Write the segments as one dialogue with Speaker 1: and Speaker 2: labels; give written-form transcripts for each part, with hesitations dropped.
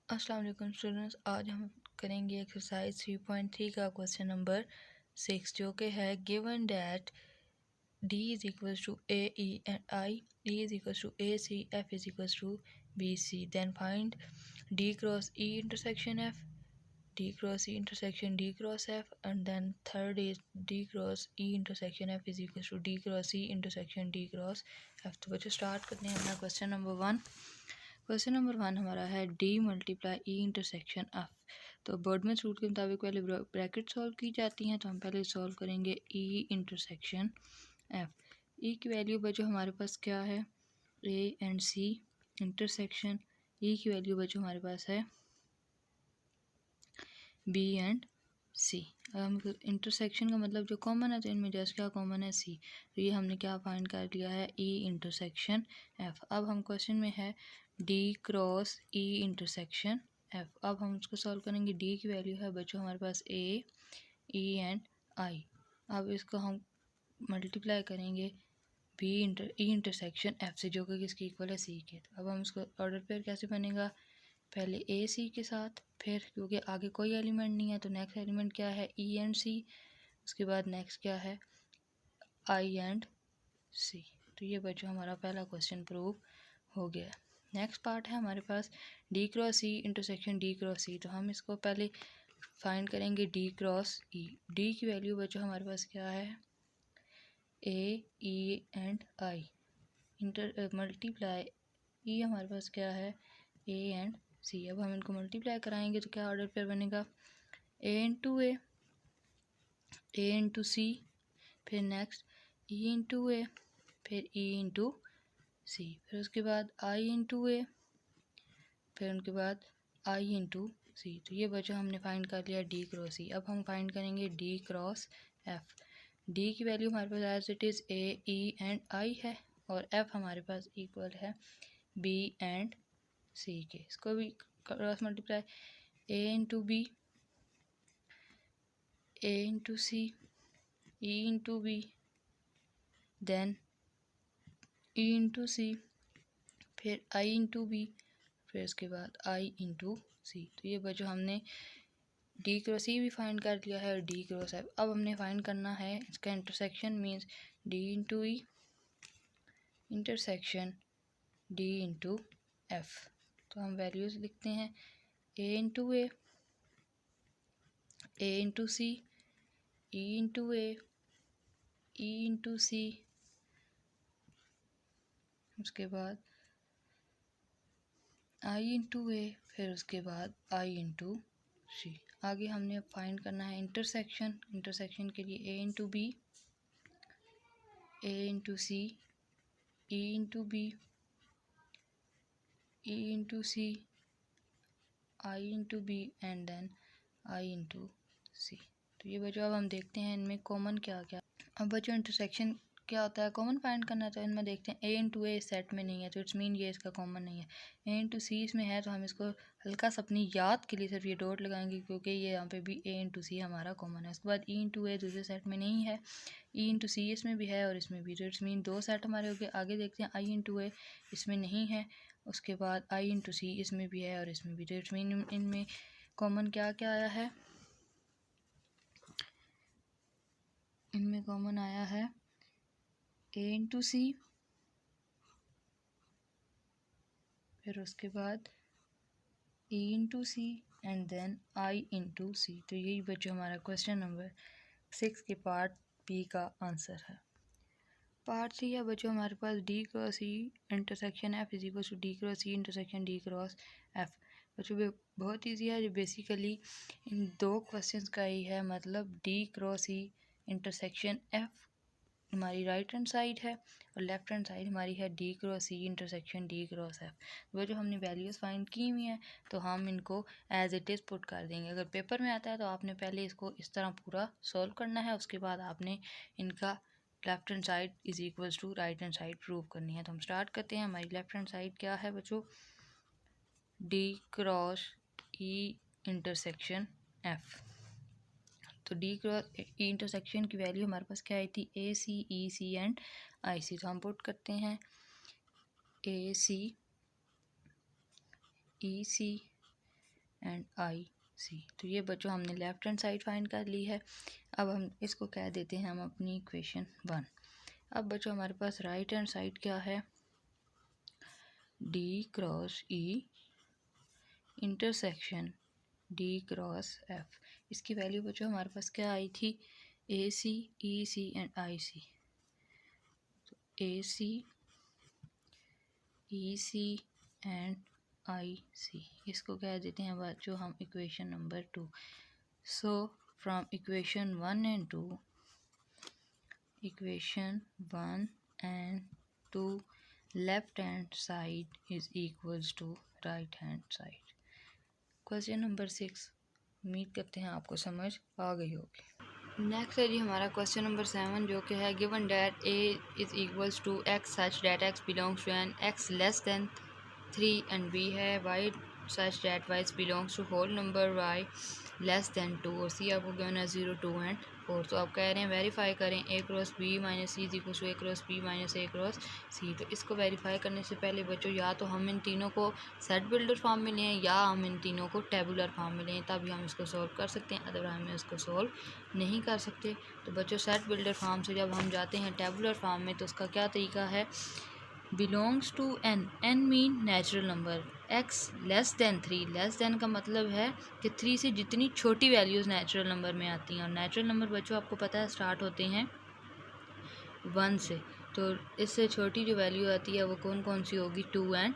Speaker 1: अस्सलाम वालेकुम स्टूडेंट्स, आज हम करेंगे एक्सरसाइज 3.3 का क्वेश्चन नंबर 6 जो कि है given that D is equal to A E and I, E is equal to A C, F is equal to B C, then find D cross E intersection F, D cross E intersection D cross F, and then third is D cross E intersection F is equal to D cross E intersection D cross F। तो बच्चों start करते हैं अपना question number 1। Question number 1 हमारा है D multiply E intersection F। तो Boardman rule के मुताबिक पहले ब्रैकेट सॉल्व की जाती हैं, तो हम पहले सॉल्व करेंगे E इंटरसेक्शन F। E की वैल्यू बच्चों हमारे पास क्या है, A and C intersection E की वैल्यू बच्चों हमारे पास है B एंड C। हम इंटरसेक्शन का मतलब जो कॉमन है, तो इनमें जस्ट क्या कॉमन है, C। तो ये हमने क्या फाइंड कर लिया है, E इंटरसेक्शन F। अब हम क्वेश्चन में है D cross E intersection F। अब हम उसको सॉल्व करेंगे। D की वैल्यू है बच्चों हमारे पास A, E एंड I। अब इसको हम मल्टीप्लाई करेंगे E इंटरसेक्शन F से, जो कि किसकी इक्वल है, C के। तो अब हम इसको ऑर्डर पेयर कैसे बनेगा, पहले ए सी के साथ, फिर क्योंकि आगे कोई एलिमेंट नहीं है तो नेक्स्ट एलिमेंट क्या है, ई एंड सी। उसके बाद नेक्स्ट क्या है, आई एंड सी। तो ये बच्चों हमारा पहला क्वेश्चन प्रूव हो गया। नेक्स्ट पार्ट है हमारे पास D cross C intersection D cross C. तो हम इसको पहले फाइंड करेंगे डी क्रॉस ई। डी की वैल्यू बच्चों हमारे पास क्या है, A E and I inter multiply E हमारे पास क्या है, ए एंड सी। अब हम इनको मल्टीप्लाई कराएंगे तो क्या ऑर्डर पेयर बनेगा, ए इंटू सी, फिर नेक्स्ट ई इंटू ए, फिर ई इंटू सी, फिर उसके बाद आई इंटू ए, फिर उनके बाद आई इंटू सी। तो ये बच्चों हमने फाइंड कर लिया डी क्रॉस सी। अब हम फाइंड करेंगे डी क्रॉस एफ। डी की वैल्यू हमारे पास as it is A E and I है, और एफ हमारे पास इक्वल है बी एंड सी के। इसको भी cross multiply, A into B, A into C, E into B, then E into C, फिर आई इंटू बी, फिर उसके बाद आई इंटू सी। तो ये बच्चों हमने डी क्रॉस सी भी फाइंड कर लिया है और डी क्रॉस एफ। अब हमने फाइंड करना है इसका इंटरसेक्शन, मीन्स डी इंटू ई इंटरसेक्शन डी इंटू एफ। तो हम वैल्यूज़ लिखते हैं, ए इंटू ए इंटू सी, ई इंटू ए, ई इंटू सी, उसके बाद आई इंटू ए, फिर उसके बाद आई इंटू सी। आगे हमने अब फाइंड करना है इंटरसेक्शन। इंटरसेक्शन के लिए A into B, A into C, E into B, E into C, I into B, and then I into C. तो ये बच्चों अब हम देखते हैं इनमें कॉमन क्या क्या। अब बच्चों इंटरसेक्शन क्या होता है, कॉमन फाइंड करना, तो इनमें देखते हैं ए इंटू ए सेट में नहीं है, तो इट्स मीन ये इसका कॉमन नहीं है। ए इंटू सी इसमें है, तो हम इसको हल्का सा अपनी याद के लिए सिर्फ ये डॉट लगाएंगे, क्योंकि ये यहाँ पे भी ए इंटू सी हमारा कॉमन है। उसके बाद ई इंटू ए दूसरे सेट में नहीं है, ई इंटू सी इसमें भी है और इसमें भी, तो इट्स मीन दो सेट हमारे हो गए। आगे देखते हैं आई इंटू ए इसमें नहीं है, उसके बाद आई इंटू सी इसमें भी है और इसमें भी, तो इट्स मीन इनमें कॉमन क्या क्या आया है, इनमें कॉमन आया है ए इंटू सी, फिर उसके बाद E into C, and then I into C. तो यही बच्चों हमारा क्वेश्चन नंबर 6 के पार्ट बी का आंसर है। पार्ट सी है बच्चों हमारे पास D cross E intersection F is equal to D cross E intersection D cross F. बच्चों बहुत ईजी है, जो बेसिकली इन दो क्वेश्चंस का ही है। मतलब D cross E intersection F हमारी राइट हैंड साइड है और लेफ्ट हैंड साइड हमारी है D cross E intersection D cross F. वो जो हमने वैल्यूज़ फाइंड की हुई हैं, तो हम इनको एज इट इज़ पुट कर देंगे। अगर पेपर में आता है तो आपने पहले इसको इस तरह पूरा सॉल्व करना है, उसके बाद आपने इनका left hand side is equals to right hand side prove करनी है। तो हम स्टार्ट करते हैं। हमारी लेफ्ट हैंड साइड क्या है बच्चों, D cross E intersection F. तो डी क्रॉस ई इंटरसेक्शन की वैल्यू हमारे पास क्या आई थी, ए सी, ई सी एंड आई सी। तो हम पुट करते हैं ए सी, ई सी, एंड आई सी। तो ये बच्चों हमने लेफ्ट हैंड साइड फाइंड कर ली है। अब हम इसको कह देते हैं हम अपनी इक्वेशन 1। अब बच्चों हमारे पास राइट हैंड साइड क्या है, D cross E intersection D cross F. इसकी वैल्यू बच्चों हमारे पास क्या आई थी, ए सी, ई सी एंड आई सी। तो ए सी, ई सी एंड आई सी, इसको कह देते हैं बच्चों हम equation number 2। So from equation 1 and 2, equation 1 and 2 left hand side is equals to right hand side. Question number 6, उम्मीद करते हैं आपको समझ आ गई होगी। नेक्स्ट है जी हमारा क्वेश्चन नंबर 7, जो कि है given that A is equals to X such that X belongs to N X less than 3 and B है Y such that Y belongs to whole number Y less than 2 और सी आपको given है 0, 2 and 4। तो आप कह रहे हैं verify करें A cross B minus C is equal to A cross B minus A cross C. तो इसको वेरीफाई करने से पहले बच्चों या तो हम इन तीनों को सेट बिल्डर फॉर्म में लें या हम इन तीनों को टेबुलर फॉर्म में लें, तभी हम इसको सॉल्व कर सकते हैं, अदरवाइज हम इसको सॉल्व नहीं कर सकते। तो बच्चों सेट बिल्डर फॉर्म से जब हम जाते हैं टेबुलर फॉर्म में तो उसका क्या तरीका है, belongs to N, N mean natural number, X less than 3, less than का मतलब है कि 3 से जितनी छोटी वैल्यूज़ नेचुरल नंबर में आती हैं, और नेचुरल नंबर बच्चों आपको पता है स्टार्ट होते हैं 1 से। तो इससे छोटी जो वैल्यू आती है वो कौन कौन सी होगी, 2 एंड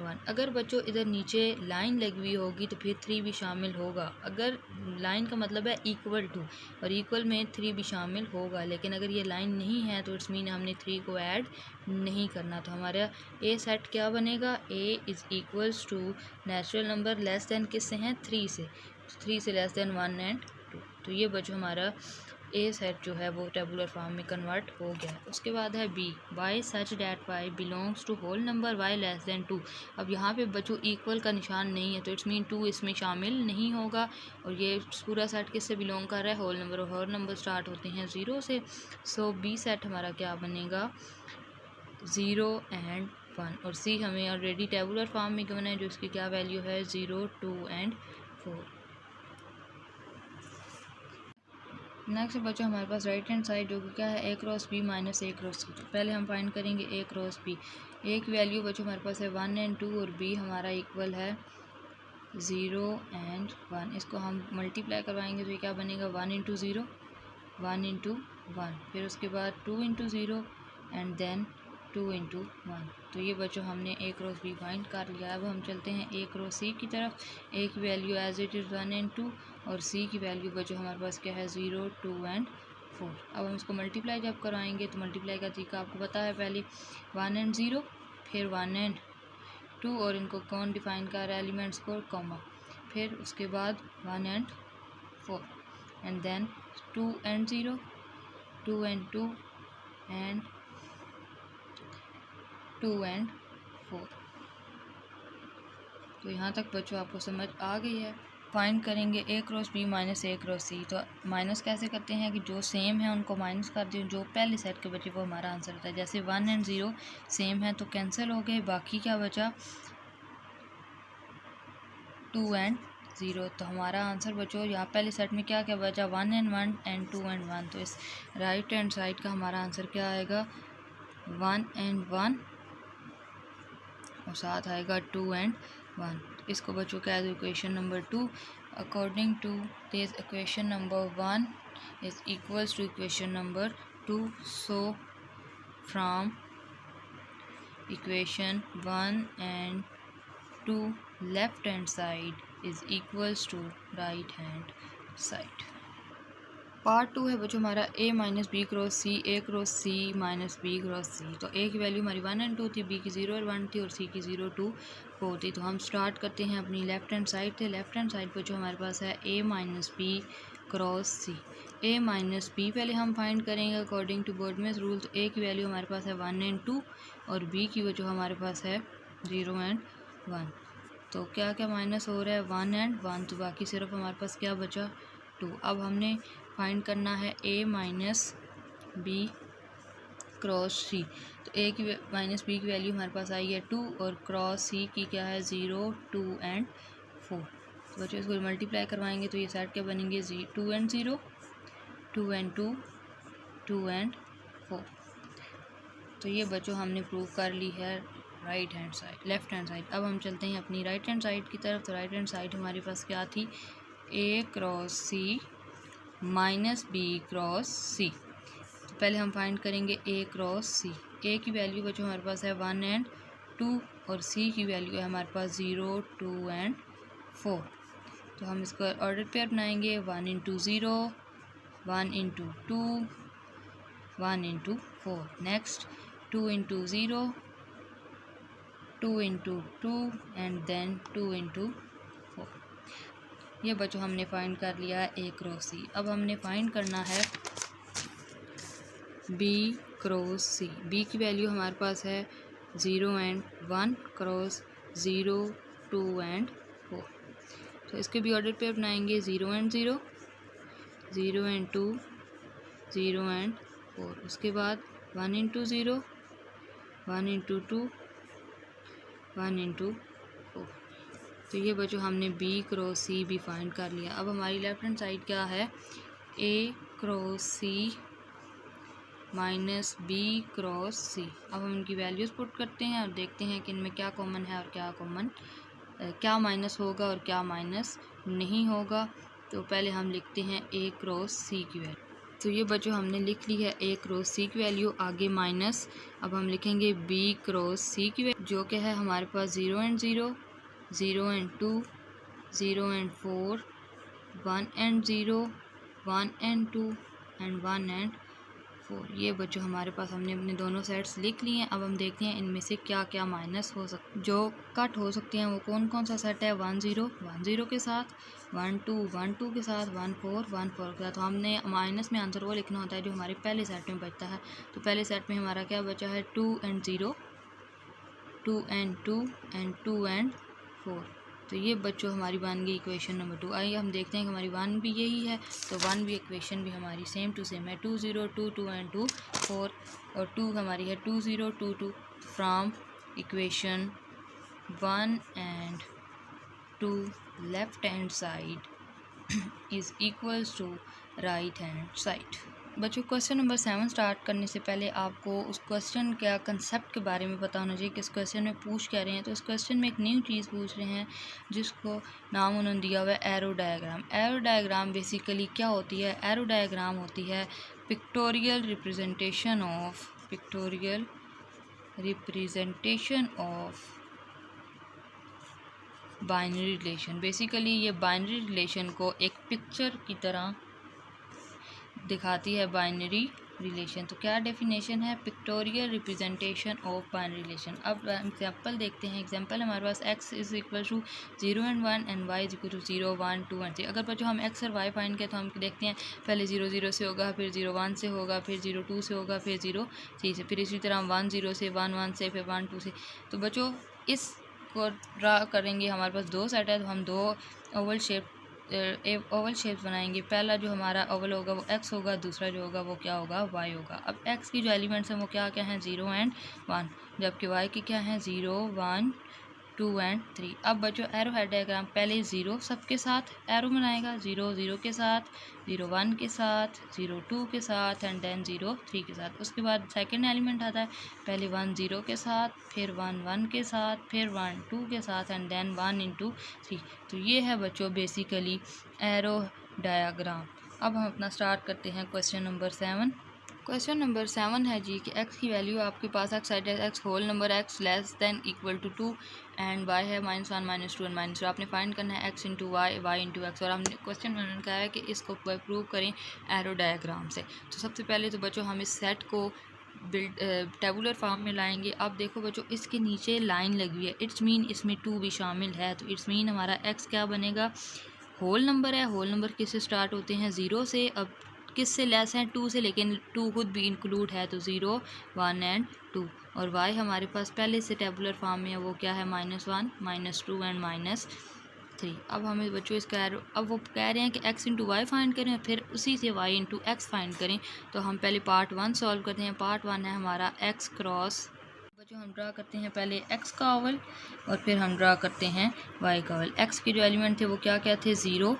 Speaker 1: 1। अगर बच्चों इधर नीचे लाइन लगी हुई होगी तो फिर 3 भी शामिल होगा। अगर लाइन का मतलब है इक्वल टू, और इक्वल में 3 भी शामिल होगा, लेकिन अगर ये लाइन नहीं है तो इट्स मीन हमने 3 को ऐड नहीं करना। तो हमारा ए सेट क्या बनेगा, A is equals to natural number less than किससे हैं, 3 से, 3 से लेस देन 1 एंड 2। तो ये बच्चों हमारा ए सेट जो है वो टेबुलर फॉर्म में कन्वर्ट हो गया। उसके बाद है B, Y such that Y belongs to whole number Y less than 2। अब यहाँ पे बच्चों इक्वल का निशान नहीं है तो इट्स मीन 2 इसमें शामिल नहीं होगा, और ये पूरा सेट किससे बिलोंग कर रहा है, होल नंबर, और होल नंबर स्टार्ट होते हैं 0 से। सो बी सेट हमारा क्या बनेगा, 0 एंड 1, और सी हमें ऑलरेडी टेबुलर फॉर्म में गिवन है जो इसकी क्या वैल्यू है, 0, 2 एंड 4। नेक्स्ट बच्चों हमारे पास राइट हैंड साइड जो कि क्या है, ए cross B minus A cross C. तो पहले हम फाइंड करेंगे ए क्रॉस बी। ए की वैल्यू बच्चों हमारे पास है 1 एंड 2, और बी हमारा इक्वल है 0 एंड 1। इसको हम मल्टीप्लाई करवाएंगे तो ये क्या बनेगा, 1 इंटू 0, 1 इंटू 1, फिर उसके बाद 2 इंटू 0 एंड देन 2 इंटू 1। तो ये बच्चों हमने ए क्रॉस बी फाइंड कर लिया। अब हम चलते हैं ए क्रॉस सी की तरफ। ए की value as it is 1 and 2, और सी की वैल्यू बच्चों हमारे पास क्या है, 0, 2 एंड 4। अब हम इसको मल्टीप्लाई जब कराएंगे तो मल्टीप्लाई का तरीका आपको पता है, पहले 1 एंड 0, फिर 1 एंड 2, और इनको कौन डिफाइन कर रहा है, एलिमेंट्स को, कॉमा, फिर उसके बाद 1 and 4 and then 2 and 0, 2 and 2 and 2 and 4। तो यहाँ तक बच्चों आपको समझ आ गई है। फाइंड करेंगे ए cross B minus A cross C. तो माइनस कैसे करते हैं कि जो सेम है उनको माइनस कर दें, जो पहले सेट के बचे वो हमारा आंसर होता है। जैसे 1 एंड 0 सेम है तो कैंसिल हो गए, बाकी क्या बचा, 2 एंड 0। तो हमारा आंसर बच्चों यहाँ पहले सेट में क्या क्या बचा, 1 एंड 1 एंड 2 एंड 1। तो इस राइट हैंड साइड का हमारा आंसर क्या आएगा, 1 एंड 1, और साथ आएगा 2 एंड 1। इसको बच्चों क्या है, equation number 2। According to this equation number 1 is equals to equation number 2। So from equation 1 and 2 left hand side is equals to right hand side. Part 2 है बच्चों हमारा A minus B cross C, A cross C minus B cross C. तो A की value हमारी 1 and 2 थी, B की 0 और 1 थी, और सी की 0, 2, 4 थी। तो हम स्टार्ट करते हैं अपनी लेफ्ट हैंड साइड थे। लेफ्ट हैंड साइड पर जो हमारे पास है ए माइनस बी क्रॉस सी। ए माइनस बी पहले हम फाइंड करेंगे अकॉर्डिंग टू बोर्डमेस रूल। तो ए की वैल्यू हमारे पास है 1 एंड 2, और बी की वजह हमारे पास है 0 एंड 1। तो क्या क्या माइनस हो रहा है, 1 एंड 1, तो बाकी सिर्फ हमारे पास क्या बचा, 2। अब हमने फाइंड करना है ए माइनस बी क्रॉस सी। तो ए की माइनस बी की वैल्यू हमारे पास आई है 2, और क्रॉस सी की क्या है, 0, 2 एंड 4। तो बच्चों इसको मल्टीप्लाई करवाएंगे तो ये सेट क्या बनेंगे 2 and 0, 2 and 2, 2 and 4। तो ये बच्चों हमने प्रूव कर ली है right hand side, left hand side. अब हम चलते हैं अपनी राइट हैंड साइड की तरफ। तो राइट हैंड साइड हमारे पास क्या थी, A cross C minus B cross C। तो पहले हम फाइंड करेंगे A क्रॉस C। A की वैल्यू बच्चों हमारे पास है 1 and 2 और C की वैल्यू है हमारे पास 0, 2 and 4। तो हम इसका ऑर्डर पेयर बनाएंगे 1 into 0, 1 into 2, 1 into 4। Next 2 into 0, 2 into 2 and then 2 into 4। ये बच्चों हमने फाइंड कर लिया है A क्रॉस C। अब हमने फाइंड करना है B क्रॉस C। B की वैल्यू हमारे पास है 0 and 1 क्रॉस 0, 2 and 4। तो इसके भी ऑर्डर पे बनाएंगे 0 and 0, 0 and 2, 0 and 4। उसके बाद 1 into 0, 1 into 2, 1 into 4। तो ये बच्चों हमने B क्रॉस C भी फाइंड कर लिया। अब हमारी लेफ्ट हैंड साइड क्या है, A cross C minus B cross C। अब हम इनकी वैल्यूज़ पुट करते हैं और देखते हैं कि इनमें क्या कॉमन है और क्या माइनस होगा और क्या माइनस नहीं होगा। तो पहले हम लिखते हैं A क्रॉस C की वैल्यू। तो ये बच्चों हमने लिख ली है A क्रॉस C की वैल्यू, आगे माइनस। अब हम लिखेंगे B क्रॉस C की वैल्यू जो कि है हमारे पास 0 and 0, 0 and 2, 0 and 4, 1 and 0, 1 and 2 and 1 and 4। ये बच्चों हमारे पास हमने अपने दोनों सेट्स लिख लिए हैं। अब हम देखते हैं इनमें से क्या क्या माइनस हो जो कट हो सकते हैं वो कौन कौन सा सेट है, 1 0 1 0 के साथ, 1 2 1 2 के साथ, 1 4 1 4 के साथ। तो हमने माइनस में आंसर वो लिखना होता है जो हमारे पहले सेट में बचता है। तो पहले सेट में हमारा क्या बचा है, 2 and 0, 2 and 2 and 2 and 4। तो ये बच्चों हमारी बन गई इक्वेशन नंबर 2। आइए हम देखते हैं कि हमारी 1 भी यही है। तो 1 भी इक्वेशन भी हमारी सेम टू सेम है, 2 0 2 2 and 2 4 और 2 हमारी है 2 0 2 2 from equation 1 and 2 left hand side is equals to right hand side. बच्चों क्वेश्चन नंबर 7 स्टार्ट करने से पहले आपको उस क्वेश्चन का कंसेप्ट के बारे में पता होना चाहिए कि इस क्वेश्चन में पूछ क्या रहे हैं। तो इस क्वेश्चन में एक न्यू चीज़ पूछ रहे हैं जिसको नाम उन्होंने दिया हुआ है arrow diagram. Arrow diagram basically क्या होती है, एरो डायग्राम होती है pictorial representation of binary relation. Basically ये बाइनरी रिलेशन को एक पिक्चर की तरह दिखाती है, बाइनरी रिलेशन। तो क्या डेफिनेशन है, pictorial representation of binary relation. अब एग्जांपल देखते हैं। एग्जांपल हमारे पास x is equal to 0 and 1 and y is equal to 0 1 2 and 3। अगर बच्चों हम x और y फाइंड करें तो हम देखते हैं पहले 0 0 से होगा, फिर 0 1 से होगा, फिर 0 2 से होगा, फिर 0 3 से, फिर इसी तरह हम 1 0 से, 1 1 से, फिर 1 2 से। तो बच्चों इस को ड्रा करेंगे, हमारे पास दो सेट है तो हम दो ओवल शेप्स बनाएंगे। पहला जो हमारा ओवल होगा वो x होगा, दूसरा जो होगा वो क्या होगा, y होगा। अब x की जो एलिमेंट्स हैं वो क्या क्या हैं, 0 and 1, जबकि y की क्या हैं, 0 1 2 and 3। अब बच्चों एरो हेड डायग्राम पहले 0 सबके साथ एरो बनाएगा, 0 0 के साथ, 0 1 के साथ, 0 2 के साथ एंड देन 0 3 के साथ। उसके बाद सेकंड एलिमेंट आता है, पहले 1 0 के साथ, फिर 1 1 के साथ, फिर 1 2 के साथ एंड देन 1 into 3। तो ये है बच्चों बेसिकली एरो डायग्राम। अब हम अपना स्टार्ट करते हैं क्वेश्चन नंबर 7। क्वेश्चन नंबर 7 है जी कि x की वैल्यू आपके पास x साइड है x whole number x less than equal to 2 and y है -1 -2 एंड -2। आपने फाइंड करना है x into Y, y into X. और हमने क्वेश्चन में उन्होंने कहा है कि इसको प्रूव करें एरो डायग्राम से। तो सबसे पहले तो बच्चों हम इस सेट को टेबुलर फॉर्म में लाएंगे। अब देखो बच्चों इसके नीचे लाइन लगी हुई है, इट्स मीन इसमें 2 भी शामिल है। तो इट्स मीन हमारा x क्या बनेगा, होल नंबर है। होल नंबर किससे स्टार्ट होते हैं, 0 से। अब किससे लेस हैं, 2 से, लेकिन 2 खुद भी इंक्लूड है तो 0 1 एंड 2। और y हमारे पास पहले से टेबुलर फॉर्म में है, वो क्या है, -1 -2 एंड -3। अब हमें बच्चों इसका एरो, अब वो कह रहे हैं कि x इंटू वाई फाइंड करें और फिर उसी से y इंटू एक्स फाइंड करें। तो हम पहले पार्ट 1 सॉल्व करते हैं। पार्ट 1 है हमारा x क्रॉस। बच्चों हम ड्रा करते हैं पहले x का ओवल और फिर हम ड्रा करते हैं y का ओवल। x के जो एलिमेंट थे वो क्या क्या थे, 0,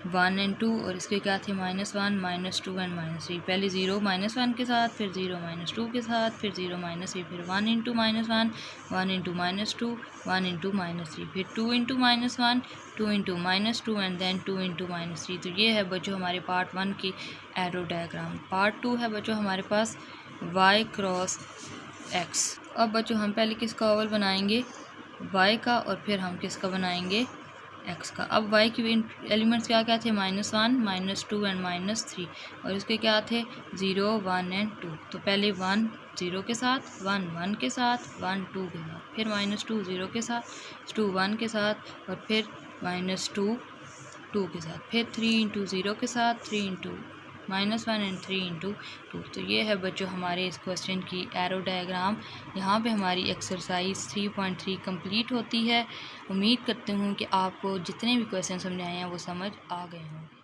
Speaker 1: 1 एंड 2, और इसके क्या थे, -1, -2 एंड -3। पहले 0 -1 के साथ, फिर 0 -2 के साथ, फिर 0 -3, फिर 1 इंटू -1, 1 इंटू -2, 1 इंटू -3, फिर 2 into -1, 2 into -2 and then 2 into -3। तो ये है बच्चों हमारे पार्ट 1 की एरो डायग्राम। पार्ट 2 है बच्चों हमारे पास y क्रॉस x। अब बच्चों हम पहले किसका ओवल बनाएंगे, y का, और फिर हम किसका बनाएंगे, x का। अब y की एलिमेंट्स क्या क्या थे, -1, -2 एंड -3, और इसके क्या थे, 0, 1 एंड 2। तो पहले 1 0 के साथ, 1 1 के साथ, 1 2 के साथ, फिर -2 0 के साथ, 2 1 के साथ, और फिर -2 2 के साथ, फिर 3 इंटू 0 के साथ, 3 इंटू -1 एंड 3 इंटू 2। तो ये है बच्चों हमारे इस क्वेश्चन की एरो डायग्राम। यहाँ पे हमारी एक्सरसाइज 3.3 कंप्लीट होती है। उम्मीद करती हूँ कि आपको जितने भी क्वेश्चन समझ आए हैं वो समझ आ गए होंगे।